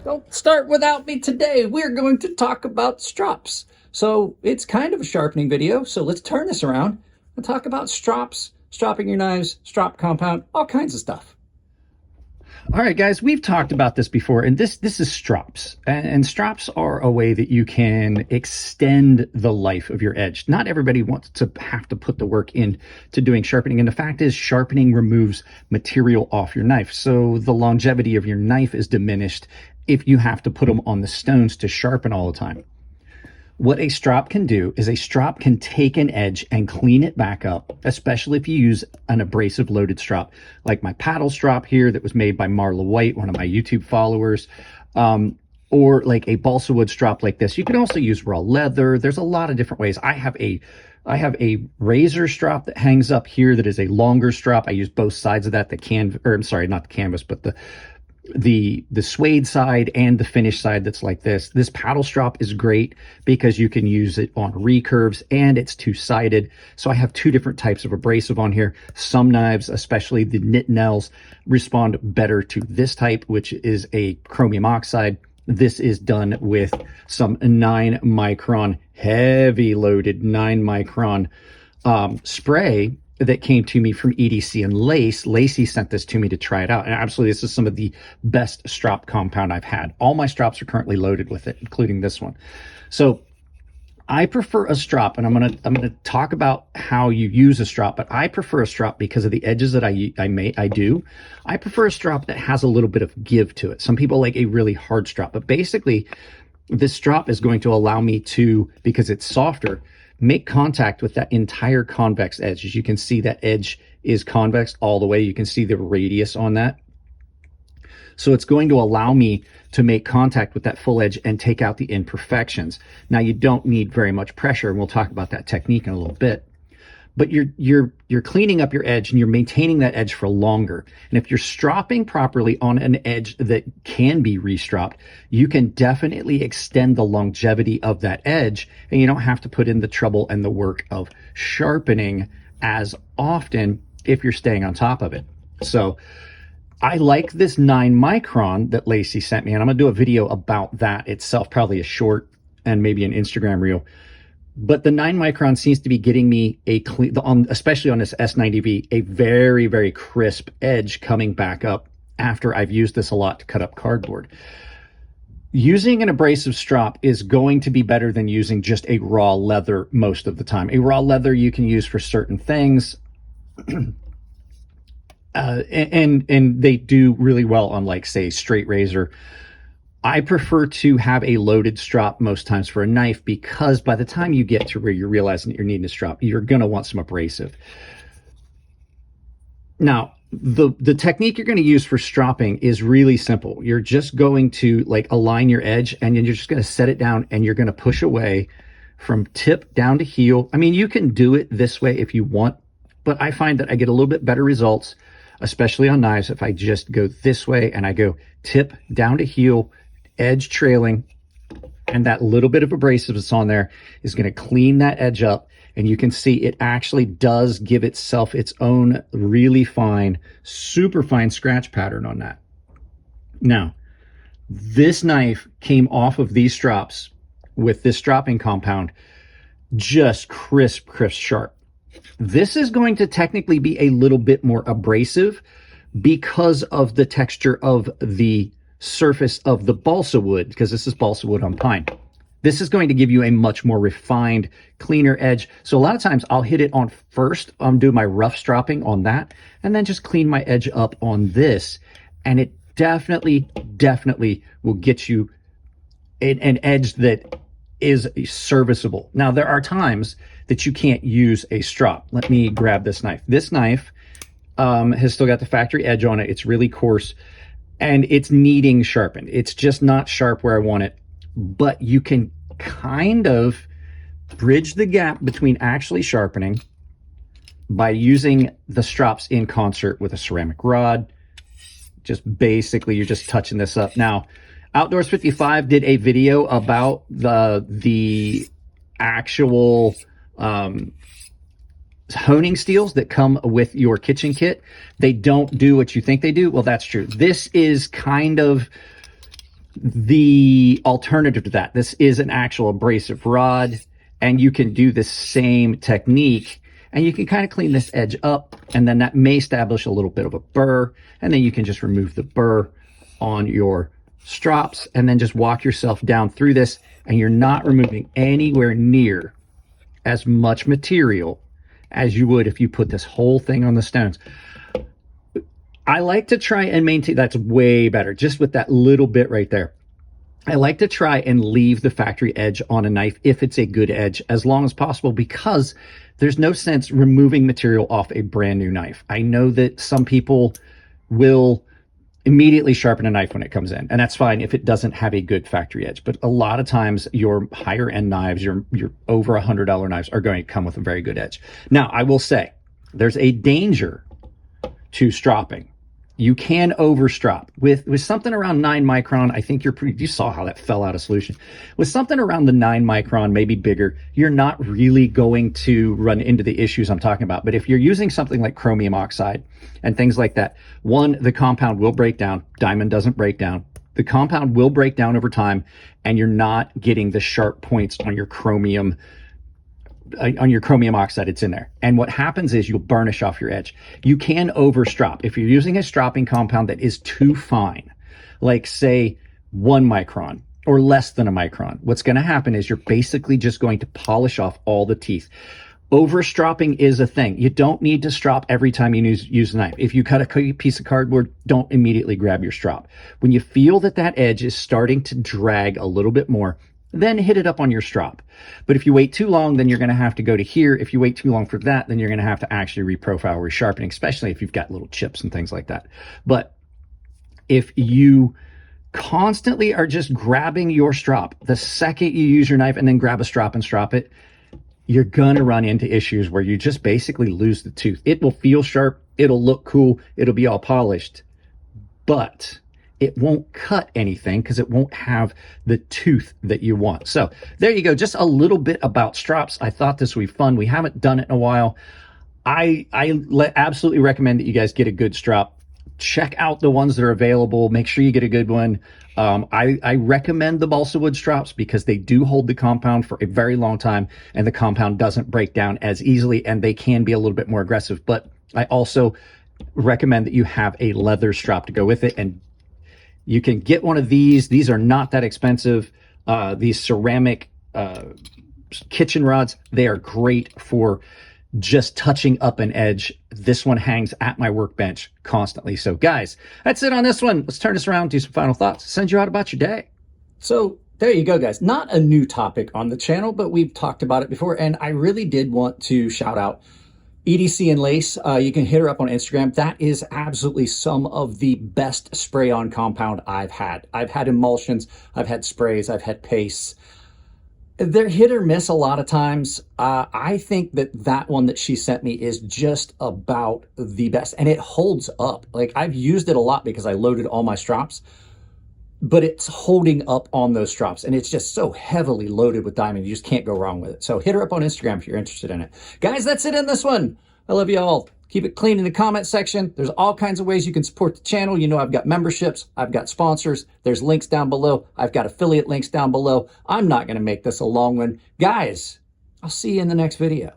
Don't start without me today. We're going to talk about strops. So it's kind of a sharpening video. So let's turn this around and talk about strops, stropping your knives, strop compound, all kinds of stuff. All right, guys, we've talked about this before, and this is strops. And strops are a way that you can extend the life of your edge. Not everybody wants to have to put the work in to doing sharpening. And the fact is, sharpening removes material off your knife. So the longevity of your knife is diminished if you have to put them on the stones to sharpen all the time. What a strop can do is a strop can take an edge and clean it back up, especially if you use an abrasive loaded strop, like my paddle strop here that was made by Marla White, one of my YouTube followers, or like a balsa wood strop like this. You can also use raw leather. There's a lot of different ways. I have a razor strop that hangs up here that is a longer strop. I use both sides of that, I'm sorry, not the canvas, but the suede side and the finish side that's like this. This paddle strop is great because you can use it on recurves and it's two-sided. So I have two different types of abrasive on here. Some knives, especially the knit nails, respond better to this type, which is a chromium oxide. This is done with some 9 micron, heavy loaded 9 micron spray that came to me from EDC and Lace. Lacey sent this to me to try it out. And absolutely, this is some of the best strop compound I've had. All my strops are currently loaded with it, including this one. So I prefer a strop, and I'm gonna talk about how you use a strop, but I prefer a strop because of the edges that I do. I prefer a strop that has a little bit of give to it. Some people like a really hard strop, but basically this strop is going to allow me to, because it's softer, make contact with that entire convex edge. As you can see, that edge is convex all the way. You can see the radius on that. So it's going to allow me to make contact with that full edge and take out the imperfections. Now, you don't need very much pressure, and we'll talk about that technique in a little bit. But you're cleaning up your edge and you're maintaining that edge for longer. And if you're stropping properly on an edge that can be restropped, you can definitely extend the longevity of that edge, and you don't have to put in the trouble and the work of sharpening as often if you're staying on top of it. So I like this 9 micron that Lacey sent me, and I'm gonna do a video about that itself, probably a short and maybe an Instagram reel. But the 9 micron seems to be getting me a clean, especially on this S90V, a very, very crisp edge coming back up after I've used this a lot to cut up cardboard. Using an abrasive strop is going to be better than using just a raw leather most of the time. A raw leather you can use for certain things, and they do really well on, like, say, straight razor. I prefer to have a loaded strop most times for a knife, because by the time you get to where you're realizing that you're needing a strop, you're going to want some abrasive. Now, the technique you're going to use for stropping is really simple. You're just going to, like, align your edge, and then you're just going to set it down, and you're going to push away from tip down to heel. I mean, you can do it this way if you want, but I find that I get a little bit better results, especially on knives, if I just go this way and I go tip down to heel, edge trailing, and that little bit of abrasive that's on there is going to clean that edge up. And you can see it actually does give itself its own really fine, super fine scratch pattern on that. Now, this knife came off of these strops with this stropping compound, just crisp, sharp. This is going to technically be a little bit more abrasive because of the texture of the surface of the balsa wood, because this is balsa wood on pine. This is going to give you a much more refined, cleaner edge. So a lot of times I'll hit it on first, do my rough stropping on that, and then just clean my edge up on this. And it definitely will get you an edge that is serviceable. Now, there are times that you can't use a strop. Let me grab this knife. This knife has still got the factory edge on it. It's really coarse, and it's needing sharpened. It's just not sharp where I want it, but you can kind of bridge the gap between actually sharpening by using the strops in concert with a ceramic rod. Just basically, you're just touching this up. Now, Outdoors 55 did a video about the actual honing steels that come with your kitchen kit. They don't do what you think they do. Well, that's true. This is kind of the alternative to that, this is an actual abrasive rod, and you can do the same technique, and you can kind of clean this edge up, and then that may establish a little bit of a burr, and then you can just remove the burr on your strops, and then just walk yourself down through this, and you're not removing anywhere near as much material as you would if you put this whole thing on the stones. I like to try and maintain, that's way better, just with that little bit right there. I like to try and leave the factory edge on a knife if it's a good edge as long as possible, because there's no sense removing material off a brand new knife. I know that some people will immediately sharpen a knife when it comes in, and that's fine if it doesn't have a good factory edge. But a lot of times your higher end knives, your over $100 knives are going to come with a very good edge. Now, I will say there's a danger to stropping. You can overstrop with something around 9 micron. I think you saw how that fell out of solution. With something around the 9 micron, maybe bigger, you're not really going to run into the issues I'm talking about. But if you're using something like chromium oxide and things like that, one, the compound will break down. Diamond doesn't break down. The compound will break down over time, and you're not getting the sharp points on your chromium oxide. It's in there. And what happens is you'll burnish off your edge. You can overstrop. If you're using a stropping compound that is too fine, like say 1 micron or less than a micron, what's going to happen is you're basically just going to polish off all the teeth. Overstropping is a thing. You don't need to strop every time you use a knife. If you cut a piece of cardboard, don't immediately grab your strop. When you feel that that edge is starting to drag a little bit more, then hit it up on your strop. But if you wait too long, then you're going to have to go to here. If you wait too long for that, then you're going to have to actually reprofile, resharpening, especially if you've got little chips and things like that. But if you constantly are just grabbing your strop, the second you use your knife and then grab a strop and strop it, you're going to run into issues where you just basically lose the tooth. It will feel sharp. It'll look cool. It'll be all polished, but it won't cut anything because it won't have the tooth that you want. So there you go. Just a little bit about strops. I thought this would be fun. We haven't done it in a while. I absolutely recommend that you guys get a good strop. Check out the ones that are available. Make sure you get a good one. I recommend the balsa wood strops because they do hold the compound for a very long time, and the compound doesn't break down as easily, and they can be a little bit more aggressive. But I also recommend that you have a leather strop to go with it, and you can get one of these. These are not that expensive. These ceramic kitchen rods, they are great for just touching up an edge. This one hangs at my workbench constantly. So guys, that's it on this one. Let's turn this around, do some final thoughts, send you out about your day. So there you go, guys. Not a new topic on the channel, but we've talked about it before, and I really did want to shout out EDC and Lace. You can hit her up on Instagram. That is absolutely some of the best spray-on compound I've had. I've had emulsions, I've had sprays, I've had pastes. They're hit or miss a lot of times. I think that one that she sent me is just about the best, and it holds up. Like, I've used it a lot because I loaded all my strops, but it's holding up on those strops, and it's just so heavily loaded with diamond. You just can't go wrong with it. So hit her up on Instagram if you're interested in it. Guys, that's it in this one. I love you all. Keep it clean in the comment section. There's all kinds of ways you can support the channel. You know, I've got memberships, I've got sponsors, there's links down below, I've got affiliate links down below. I'm not going to make this a long one. Guys, I'll see you in the next video.